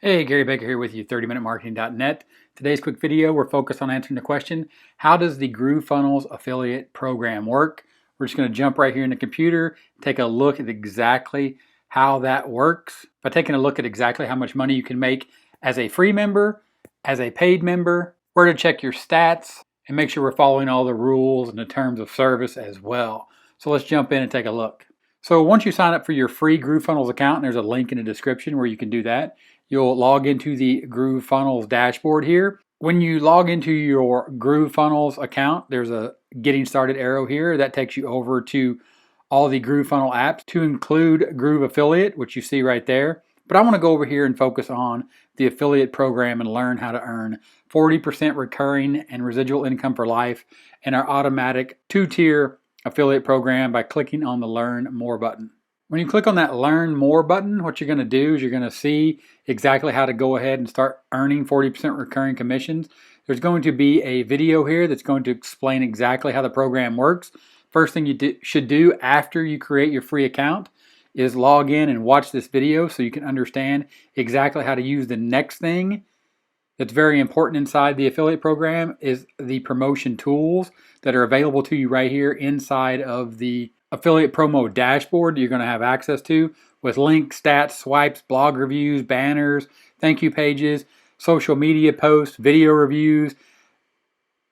Hey, Gary Baker here with you, 30minutemarketing.net. Today's quick video, we're focused on answering the question, how does the GrooveFunnels affiliate program work? We're just going to jump right here in the computer, take a look at exactly how that works. By taking a look at exactly how much money you can make as a free member, as a paid member, where to check your stats, and make sure we're following all the rules and the terms of service as well. So let's jump in and take a look. So once you sign up for your free GrooveFunnels account, and there's a link in the description where you can do that, you'll log into the GrooveFunnels dashboard here. When you log into your GrooveFunnels account, there's a getting started arrow here that takes you over to all the GrooveFunnel apps to include Groove Affiliate, which you see right there. But I want to go over here and focus on the affiliate program and learn how to earn 40% recurring and residual income for life in our automatic 2-tier affiliate program by clicking on the Learn More button. When you click on that Learn More button, what you're going to do is you're going to see exactly how to go ahead and start earning 40% recurring commissions. There's going to be a video here that's going to explain exactly how the program works. First thing you should do after you create your free account is log in and watch this video so you can understand exactly how to use the next thing that's very important inside the affiliate program is the promotion tools that are available to you right here inside of the affiliate promo dashboard you're going to have access to with links, stats, swipes, blog reviews, banners, thank you pages, social media posts, video reviews,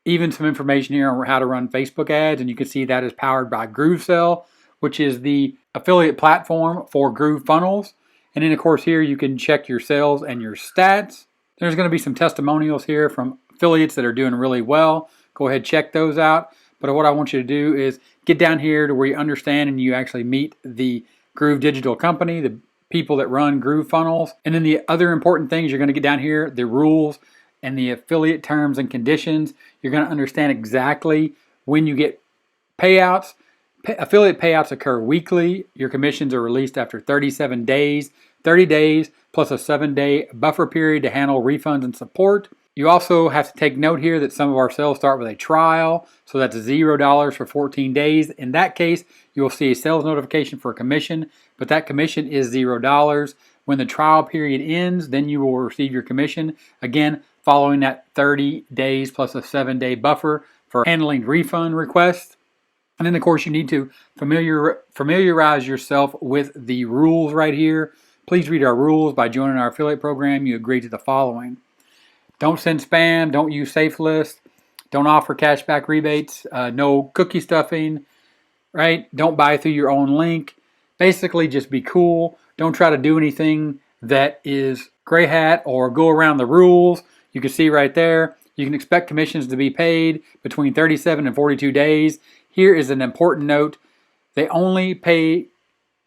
even some information here on how to run Facebook ads. And you can see that is powered by GrooveSell, which is the affiliate platform for GrooveFunnels. And then of course here you can check your sales and your stats. There's going to be some testimonials here from affiliates that are doing really well. Go ahead, check those out. But what I want you to do is get down here to where you understand and you actually meet the Groove Digital company, the people that run GrooveFunnels. And then the other important things you're going to get down here, the rules and the affiliate terms and conditions. You're going to understand exactly when you get payouts. Affiliate payouts occur weekly. Your commissions are released after 37 days, 30 days, plus a 7-day buffer period to handle refunds and support. You also have to take note here that some of our sales start with a trial, so that's $0 for 14 days. In that case, you will see a sales notification for a commission, but that commission is $0. When the trial period ends, then you will receive your commission, again, following that 30 days plus a 7-day buffer for handling refund requests. And then, of course, you need to familiarize yourself with the rules right here. Please read our rules. By joining our affiliate program, you agree to the following. Don't send spam. Don't use safe list. Don't offer cashback rebates. No cookie stuffing, right? Don't buy through your own link. Basically, just be cool. Don't try to do anything that is gray hat or go around the rules. You can see right there, you can expect commissions to be paid between 37 and 42 days. Here is an important note. They only pay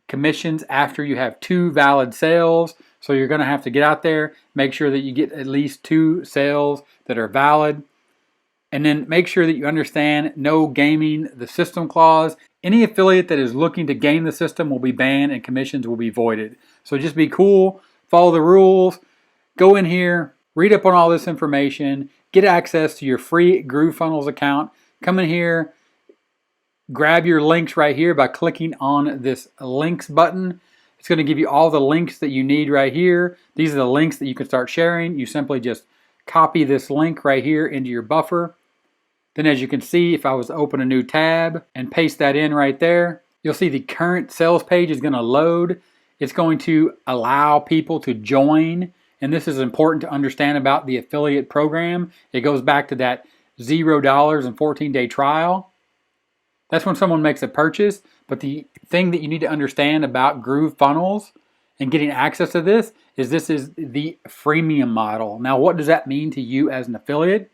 commissions after you have 2 valid sales. So you're going to have to get out there, make sure that you get at least 2 sales that are valid. And then make sure that you understand no gaming the system clause. Any affiliate that is looking to game the system will be banned and commissions will be voided. So just be cool, follow the rules, go in here, read up on all this information, get access to your free GrooveFunnels account. Come in here, grab your links right here by clicking on this links button. It's going to give you all the links that you need right here. These are the links that you can start sharing. You simply just copy this link right here into your buffer. Then as you can see, if I was to open a new tab and paste that in right there, you'll see the current sales page is going to load. It's going to allow people to join. And this is important to understand about the affiliate program. It goes back to that $0 and 14-day trial. That's when someone makes a purchase. But the thing that you need to understand about GrooveFunnels and getting access to this is the freemium model. Now, what does that mean to you as an affiliate?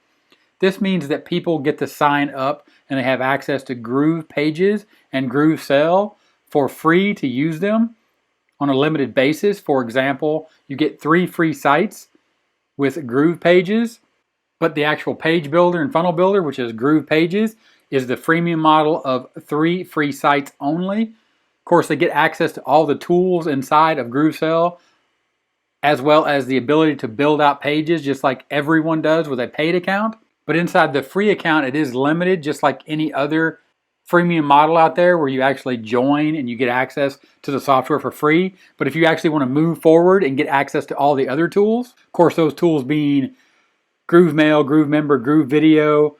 This means that people get to sign up and they have access to Groove pages and GrooveSell for free to use them on a limited basis. For example, you get 3 free sites with Groove pages, but the actual page builder and funnel builder, which is Groove pages, is the freemium model of 3 free sites only. Of course, they get access to all the tools inside of GrooveSell, as well as the ability to build out pages just like everyone does with a paid account. But inside the free account, it is limited just like any other freemium model out there where you actually join and you get access to the software for free. But if you actually want to move forward and get access to all the other tools, of course, those tools being GrooveMail, GrooveMember, GrooveVideo,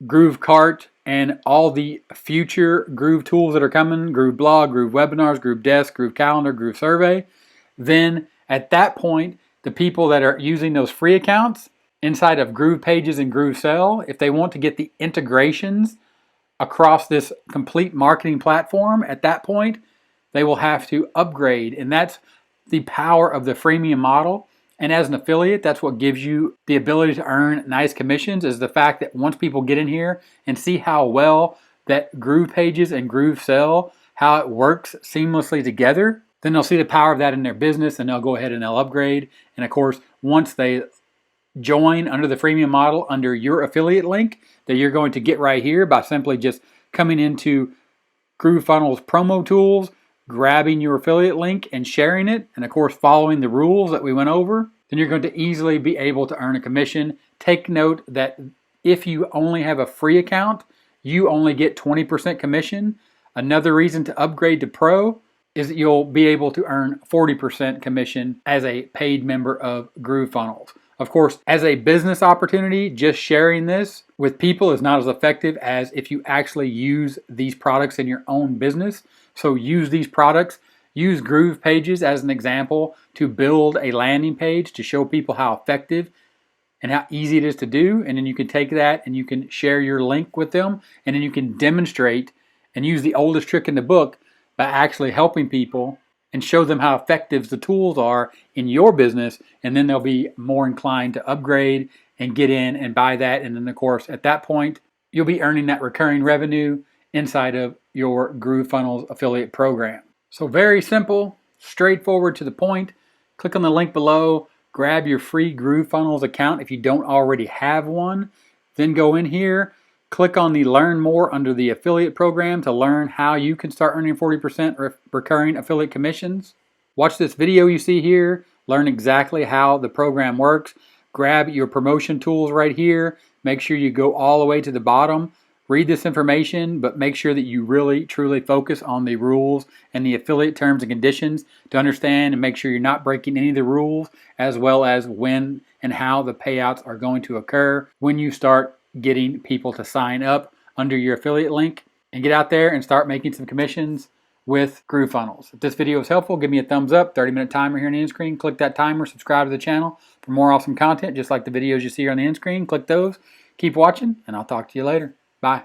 GrooveCart, and all the future Groove tools that are coming, GrooveBlog, GrooveWebinars, GrooveDesk, GrooveCalendar, GrooveSurvey, then at that point, the people that are using those free accounts inside of Groove Pages and GrooveSell, if they want to get the integrations across this complete marketing platform, at that point, they will have to upgrade. And that's the power of the freemium model. And as an affiliate, that's what gives you the ability to earn nice commissions, is the fact that once people get in here and see how well that Groove Pages and GrooveSell, how it works seamlessly together, then they'll see the power of that in their business and they'll go ahead and they'll upgrade. And of course, once they join under the freemium model under your affiliate link that you're going to get right here by simply just coming into GrooveFunnels promo tools, grabbing your affiliate link and sharing it, and of course following the rules that we went over, then you're going to easily be able to earn a commission. Take note that if you only have a free account, you only get 20% commission. Another reason to upgrade to Pro is that you'll be able to earn 40% commission as a paid member of GrooveFunnels. Of course, as a business opportunity, just sharing this with people is not as effective as if you actually use these products in your own business. So use these products, use Groove Pages as an example to build a landing page to show people how effective and how easy it is to do. And then you can take that and you can share your link with them, and then you can demonstrate and use the oldest trick in the book by actually helping people and show them how effective the tools are in your business, and then they'll be more inclined to upgrade and get in and buy that. And then of course, at that point, you'll be earning that recurring revenue inside of your GrooveFunnels affiliate program. So very simple, straightforward, to the point. Click on the link below, grab your free GrooveFunnels account if you don't already have one. Then go in here, click on the Learn More under the affiliate program to learn how you can start earning 40% recurring affiliate commissions. Watch this video you see here, learn exactly how the program works. Grab your promotion tools right here. Make sure you go all the way to the bottom. Read this information, but make sure that you really truly focus on the rules and the affiliate terms and conditions to understand and make sure you're not breaking any of the rules, as well as when and how the payouts are going to occur when you start getting people to sign up under your affiliate link, and get out there and start making some commissions with GrooveFunnels. If this video was helpful, give me a thumbs up. 30-minute timer here on the end screen. Click that timer, subscribe to the channel for more awesome content, just like the videos you see here on the end screen. Click those. Keep watching, and I'll talk to you later. Bye.